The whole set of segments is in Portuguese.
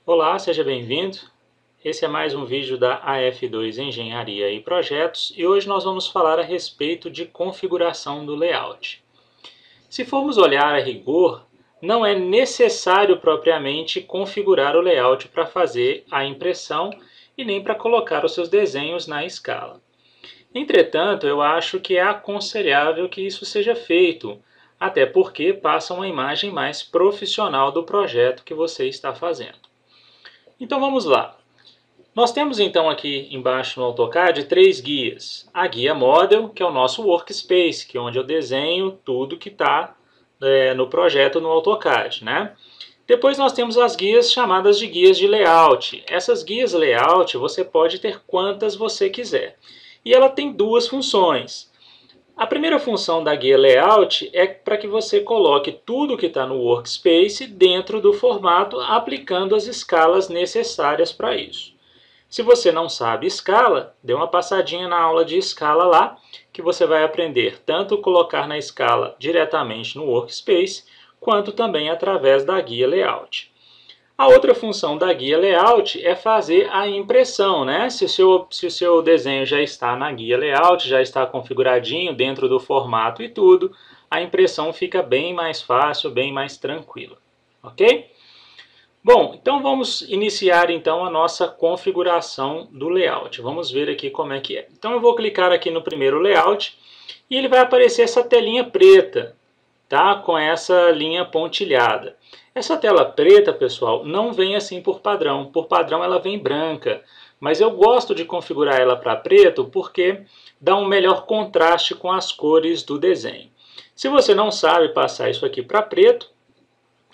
Olá, seja bem-vindo. Esse é mais um vídeo da AF2 Engenharia e Projetos e hoje nós vamos falar a respeito de configuração do layout. Se formos olhar a rigor, não é necessário propriamente configurar o layout para fazer a impressão e nem para colocar os seus desenhos na escala. Entretanto, eu acho que é aconselhável que isso seja feito, até porque passa uma imagem mais profissional do projeto que você está fazendo. Então vamos lá. Nós temos então aqui embaixo no AutoCAD três guias. A guia Model, que é o nosso workspace, que é onde eu desenho tudo que está no projeto no AutoCAD, né? Depois nós temos as guias chamadas de guias de layout. Essas guias layout você pode ter quantas você quiser. E ela tem duas funções. A primeira função da guia Layout é para que você coloque tudo que está no Workspace dentro do formato, aplicando as escalas necessárias para isso. Se você não sabe escala, dê uma passadinha na aula de escala lá, que você vai aprender tanto colocar na escala diretamente no Workspace, quanto também através da guia Layout. A outra função da guia Layout é fazer a impressão, né? Se o seu desenho já está na guia Layout, já está configuradinho dentro do formato e tudo, a impressão fica bem mais fácil, bem mais tranquila, ok? Bom, então vamos iniciar então a nossa configuração do layout. Vamos ver aqui como é que é. Então eu vou clicar aqui no primeiro layout e ele vai aparecer essa telinha preta, tá? Com essa linha pontilhada. Essa tela preta, pessoal, não vem assim por padrão. Por padrão ela vem branca, mas eu gosto de configurar ela para preto porque dá um melhor contraste com as cores do desenho. Se você não sabe passar isso aqui para preto,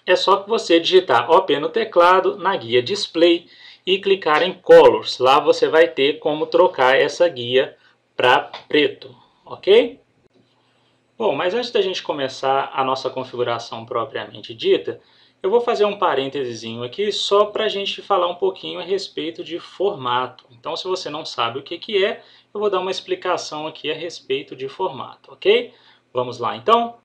é só que você digitar OP no teclado, na guia Display e clicar em Colors. Lá você vai ter como trocar essa guia para preto, ok? Bom, mas antes da gente começar a nossa configuração propriamente dita, eu vou fazer um parênteses aqui só para a gente falar um pouquinho a respeito de formato. Então, se você não sabe o que é, eu vou dar uma explicação aqui a respeito de formato, ok? Vamos lá, então?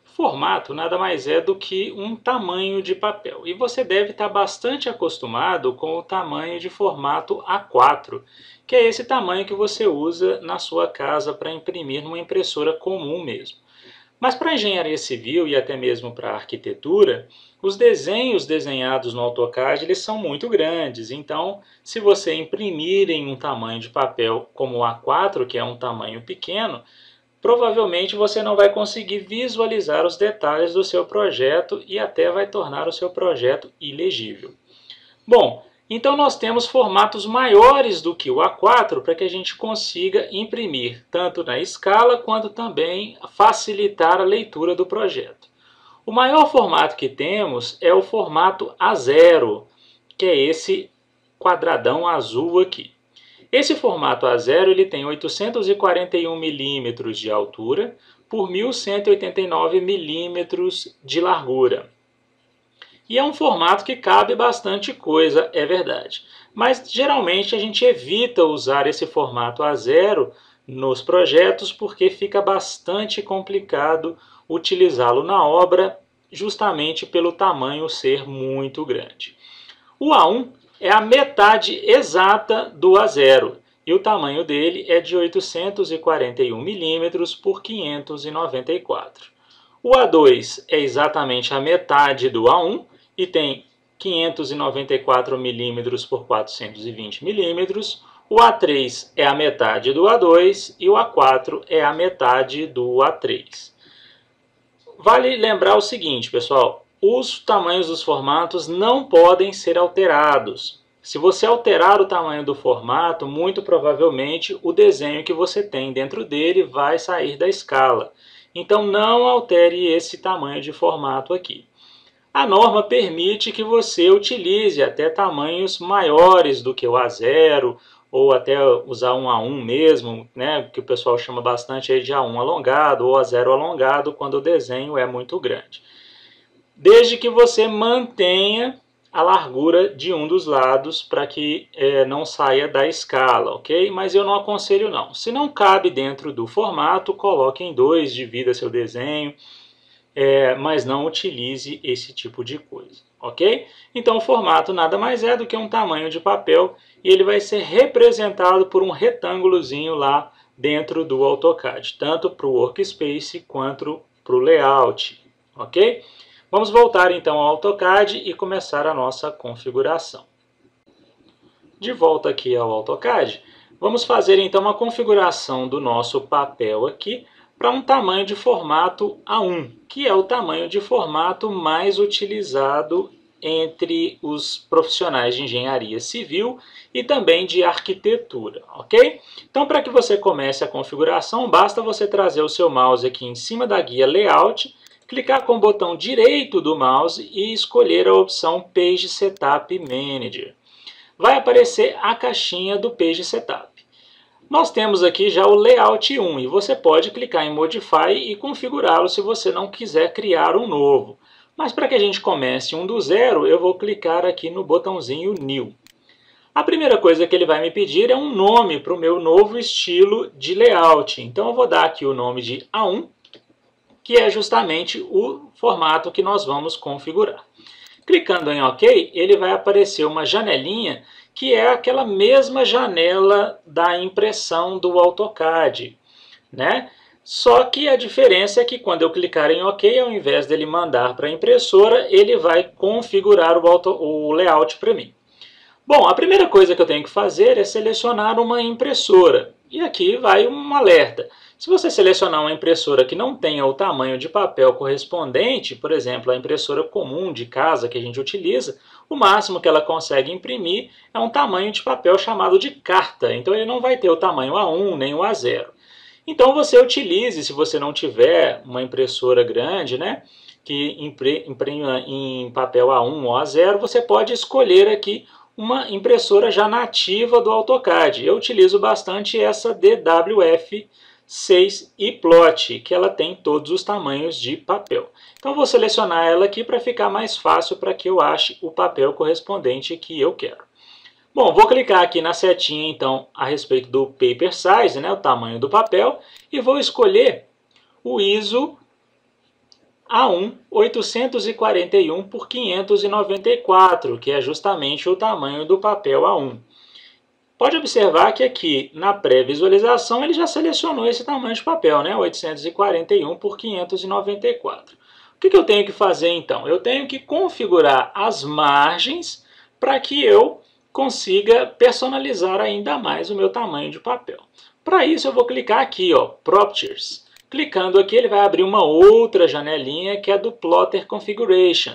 Formato nada mais é do que um tamanho de papel. E você deve estar bastante acostumado com o tamanho de formato A4, que é esse tamanho que você usa na sua casa para imprimir numa impressora comum mesmo. Mas para a engenharia civil e até mesmo para a arquitetura, os desenhos desenhados no AutoCAD eles são muito grandes. Então, se você imprimir em um tamanho de papel como o A4, que é um tamanho pequeno, provavelmente você não vai conseguir visualizar os detalhes do seu projeto e até vai tornar o seu projeto ilegível. Bom, então nós temos formatos maiores do que o A4 para que a gente consiga imprimir tanto na escala quanto também facilitar a leitura do projeto. O maior formato que temos é o formato A0, que é esse quadradão azul aqui. Esse formato A0 ele tem 841 milímetros de altura por 1189 milímetros de largura. E é um formato que cabe bastante coisa, é verdade. Mas geralmente a gente evita usar esse formato A0 nos projetos porque fica bastante complicado utilizá-lo na obra justamente pelo tamanho ser muito grande. O A1 é a metade exata do A0 e o tamanho dele é de 841 milímetros por 594. O A2 é exatamente a metade do A1 e tem 594 milímetros por 420 milímetros. O A3 é a metade do A2 e o A4 é a metade do A3. Vale lembrar o seguinte, pessoal. Os tamanhos dos formatos não podem ser alterados. Se você alterar o tamanho do formato, muito provavelmente o desenho que você tem dentro dele vai sair da escala. Então não altere esse tamanho de formato aqui. A norma permite que você utilize até tamanhos maiores do que o A0 ou até usar um A1 mesmo, né, que o pessoal chama bastante aí de A1 alongado ou A0 alongado quando o desenho é muito grande. Desde que você mantenha a largura de um dos lados para que não saia da escala, ok? Mas eu não aconselho não. Se não cabe dentro do formato, coloque em dois, divida seu desenho, mas não utilize esse tipo de coisa, ok? Então o formato nada mais é do que um tamanho de papel e ele vai ser representado por um retângulozinho lá dentro do AutoCAD, tanto para o Workspace quanto para o Layout, ok? Vamos voltar então ao AutoCAD e começar a nossa configuração. De volta aqui ao AutoCAD, vamos fazer então uma configuração do nosso papel aqui para um tamanho de formato A1, que é o tamanho de formato mais utilizado entre os profissionais de engenharia civil e também de arquitetura, ok? Então, para que você comece a configuração, basta você trazer o seu mouse aqui em cima da guia Layout, clicar com o botão direito do mouse e escolher a opção Page Setup Manager. Vai aparecer a caixinha do Page Setup. Nós temos aqui já o Layout 1 e você pode clicar em Modify e configurá-lo se você não quiser criar um novo. Mas para que a gente comece um do zero, eu vou clicar aqui no botãozinho New. A primeira coisa que ele vai me pedir é um nome para o meu novo estilo de layout. Então eu vou dar aqui o nome de A1, que é justamente o formato que nós vamos configurar. Clicando em OK, ele vai aparecer uma janelinha que é aquela mesma janela da impressão do AutoCAD, né? Só que a diferença é que quando eu clicar em OK, ao invés dele mandar para a impressora, ele vai configurar o layout para mim. Bom, a primeira coisa que eu tenho que fazer é selecionar uma impressora. E aqui vai um alerta. Se você selecionar uma impressora que não tenha o tamanho de papel correspondente, por exemplo, a impressora comum de casa que a gente utiliza, o máximo que ela consegue imprimir é um tamanho de papel chamado de carta. Então ele não vai ter o tamanho A1 nem o A0. Então você utilize, se você não tiver uma impressora grande, né, que imprima em papel A1 ou A0, você pode escolher aqui uma impressora já nativa do AutoCAD. Eu utilizo bastante essa DWF6 ePlot, que ela tem todos os tamanhos de papel. Então vou selecionar ela aqui para ficar mais fácil para que eu ache o papel correspondente que eu quero. Bom, vou clicar aqui na setinha então a respeito do Paper Size, né, o tamanho do papel, e vou escolher o ISO A1 841 por 594, que é justamente o tamanho do papel A1. Pode observar que aqui na pré-visualização ele já selecionou esse tamanho de papel, né, 841 por 594. O que eu tenho que fazer então? Eu tenho que configurar as margens para que eu consiga personalizar ainda mais o meu tamanho de papel. Para isso eu vou clicar aqui, ó, Properties. Clicando aqui ele vai abrir uma outra janelinha que é do Plotter Configuration.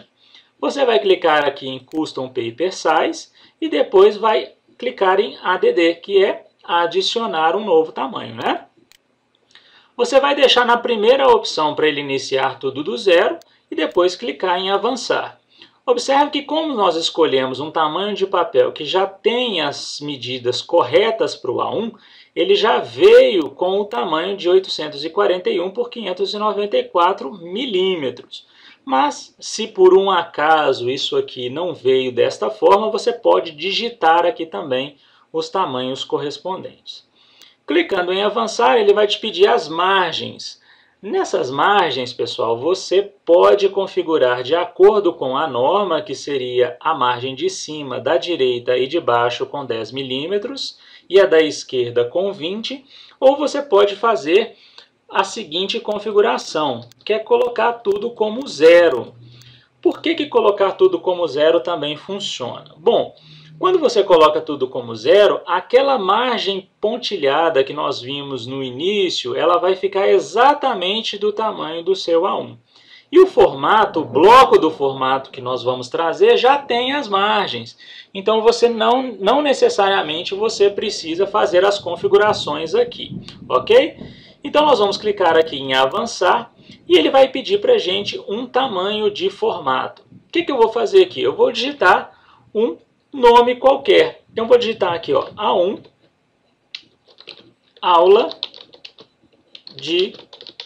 Você vai clicar aqui em Custom Paper Size e depois vai clicar em ADD, que é adicionar um novo tamanho, né? Você vai deixar na primeira opção para ele iniciar tudo do zero e depois clicar em avançar. Observe que como nós escolhemos um tamanho de papel que já tem as medidas corretas para o A1, ele já veio com o tamanho de 841 por 594 milímetros. Mas se por um acaso isso aqui não veio desta forma, você pode digitar aqui também os tamanhos correspondentes. Clicando em avançar, ele vai te pedir as margens. Nessas margens, pessoal, você pode configurar de acordo com a norma, que seria a margem de cima, da direita e de baixo com 10 milímetros e a da esquerda com 20, ou você pode fazer a seguinte configuração, que é colocar tudo como zero. Por que colocar tudo como zero também funciona? Bom, quando você coloca tudo como zero, aquela margem pontilhada que nós vimos no início, ela vai ficar exatamente do tamanho do seu A1. E o formato, o bloco do formato que nós vamos trazer já tem as margens. Então você não necessariamente você precisa fazer as configurações aqui, ok? Então nós vamos clicar aqui em avançar e ele vai pedir para a gente um tamanho de formato. O que eu vou fazer aqui? Eu vou digitar um nome qualquer. Então vou digitar aqui, ó, A1 aula de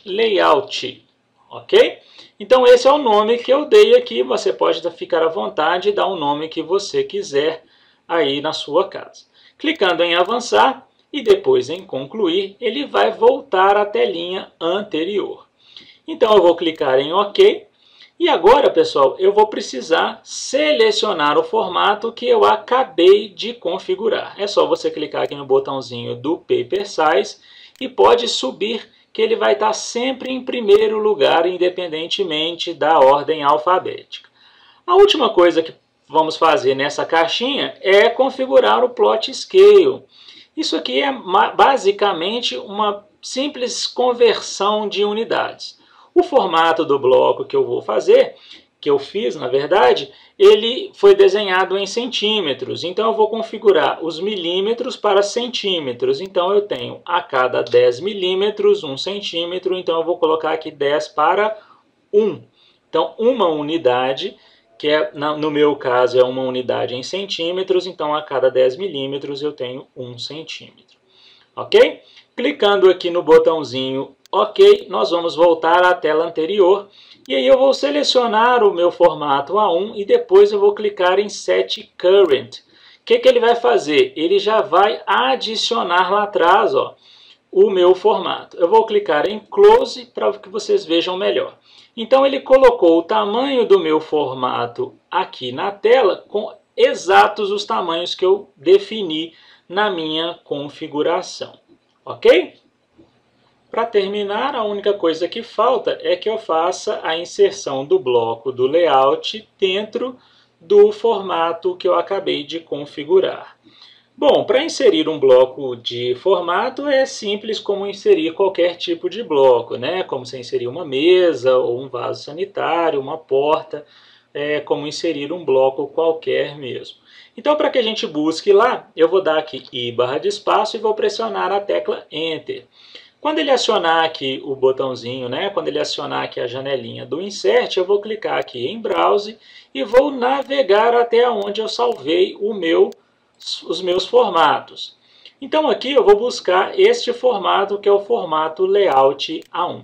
layout, ok? Então esse é o nome que eu dei aqui. Você pode ficar à vontade e dar o nome que você quiser aí na sua casa. Clicando em avançar e depois em concluir, ele vai voltar à telinha anterior. Então eu vou clicar em OK E agora, pessoal, eu vou precisar selecionar o formato que eu acabei de configurar. É só você clicar aqui no botãozinho do Paper Size e pode subir, que ele vai estar sempre em primeiro lugar, independentemente da ordem alfabética. A última coisa que vamos fazer nessa caixinha é configurar o Plot Scale. Isso aqui é basicamente uma simples conversão de unidades. O formato do bloco que eu vou fazer, que eu fiz na verdade, ele foi desenhado em centímetros. Então eu vou configurar os milímetros para centímetros. Então eu tenho a cada 10 milímetros 1 centímetro. Então eu vou colocar aqui 10 para 1. Então uma unidade, que no meu caso é uma unidade em centímetros. Então a cada 10 milímetros eu tenho 1 centímetro. Ok? Clicando aqui no botãozinho OK, nós vamos voltar à tela anterior. E aí eu vou selecionar o meu formato A1 e depois eu vou clicar em Set Current. O que ele vai fazer? Ele já vai adicionar lá atrás, ó, o meu formato. Eu vou clicar em Close para que vocês vejam melhor. Então ele colocou o tamanho do meu formato aqui na tela com exatos os tamanhos que eu defini na minha configuração. Ok? Para terminar, a única coisa que falta é que eu faça a inserção do bloco do layout dentro do formato que eu acabei de configurar. Bom, para inserir um bloco de formato é simples como inserir qualquer tipo de bloco, né? Como você inserir uma mesa ou um vaso sanitário, uma porta, como inserir um bloco qualquer mesmo. Então, para que a gente busque lá, eu vou dar aqui I/espaço e vou pressionar a tecla Enter. Quando ele acionar aqui o botãozinho, né, quando ele acionar aqui a janelinha do Insert, eu vou clicar aqui em Browse e vou navegar até onde eu salvei os meus formatos. Então aqui eu vou buscar este formato, que é o formato Layout A1.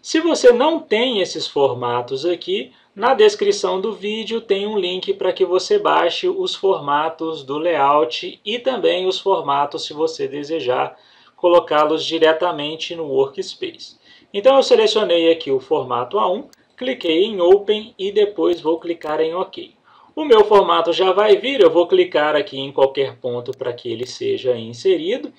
Se você não tem esses formatos aqui, na descrição do vídeo tem um link para que você baixe os formatos do layout e também os formatos, se você desejar, colocá-los diretamente no Workspace. Então eu selecionei aqui o formato A1, cliquei em Open e depois vou clicar em OK. O meu formato já vai vir, eu vou clicar aqui em qualquer ponto para que ele seja inserido.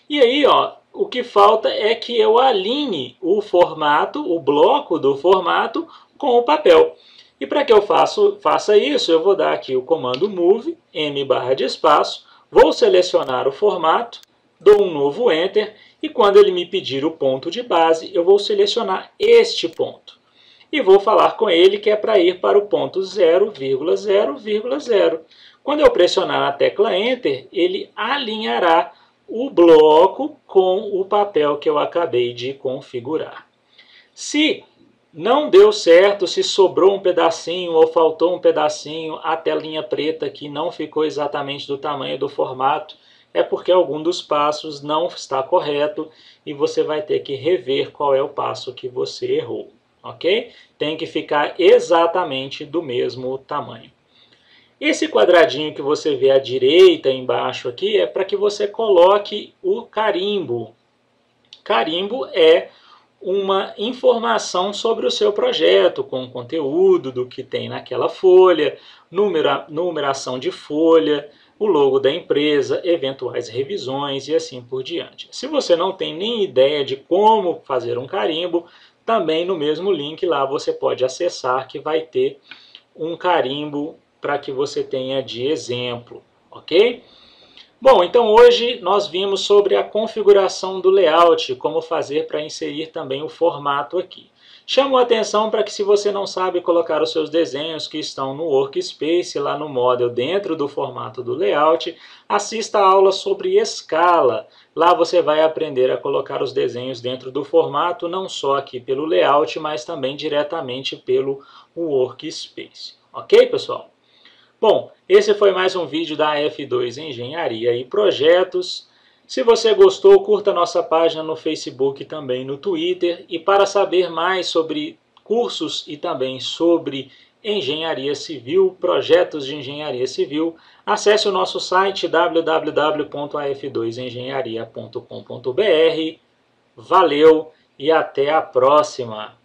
E aí, ó, o que falta é que eu alinhe o formato, o bloco do formato, com o papel. E para que eu faça isso, eu vou dar aqui o comando Move, M/espaço, vou selecionar o formato, dou um novo Enter e quando ele me pedir o ponto de base, eu vou selecionar este ponto. E vou falar com ele que é para ir para o ponto 0,0,0. Quando eu pressionar a tecla Enter, ele alinhará o bloco com o papel que eu acabei de configurar. Se não deu certo, se sobrou um pedacinho ou faltou um pedacinho, a telinha preta aqui não ficou exatamente do tamanho do formato, é porque algum dos passos não está correto e você vai ter que rever qual é o passo que você errou, ok? Tem que ficar exatamente do mesmo tamanho. Esse quadradinho que você vê à direita embaixo aqui é para que você coloque o carimbo. Carimbo é uma informação sobre o seu projeto, com o conteúdo do que tem naquela folha, numeração de folha, o logo da empresa, eventuais revisões e assim por diante. Se você não tem nem ideia de como fazer um carimbo, também no mesmo link lá você pode acessar que vai ter um carimbo para que você tenha de exemplo, ok? Bom, então hoje nós vimos sobre a configuração do layout, como fazer para inserir também o formato aqui. Chamo a atenção para que se você não sabe colocar os seus desenhos que estão no Workspace, lá no Model, dentro do formato do layout, assista a aula sobre escala. Lá você vai aprender a colocar os desenhos dentro do formato, não só aqui pelo layout, mas também diretamente pelo Workspace. Ok, pessoal? Bom, esse foi mais um vídeo da F2 Engenharia e Projetos. Se você gostou, curta nossa página no Facebook e também no Twitter. E para saber mais sobre cursos e também sobre engenharia civil, projetos de engenharia civil, acesse o nosso site www.af2engenharia.com.br. Valeu e até a próxima!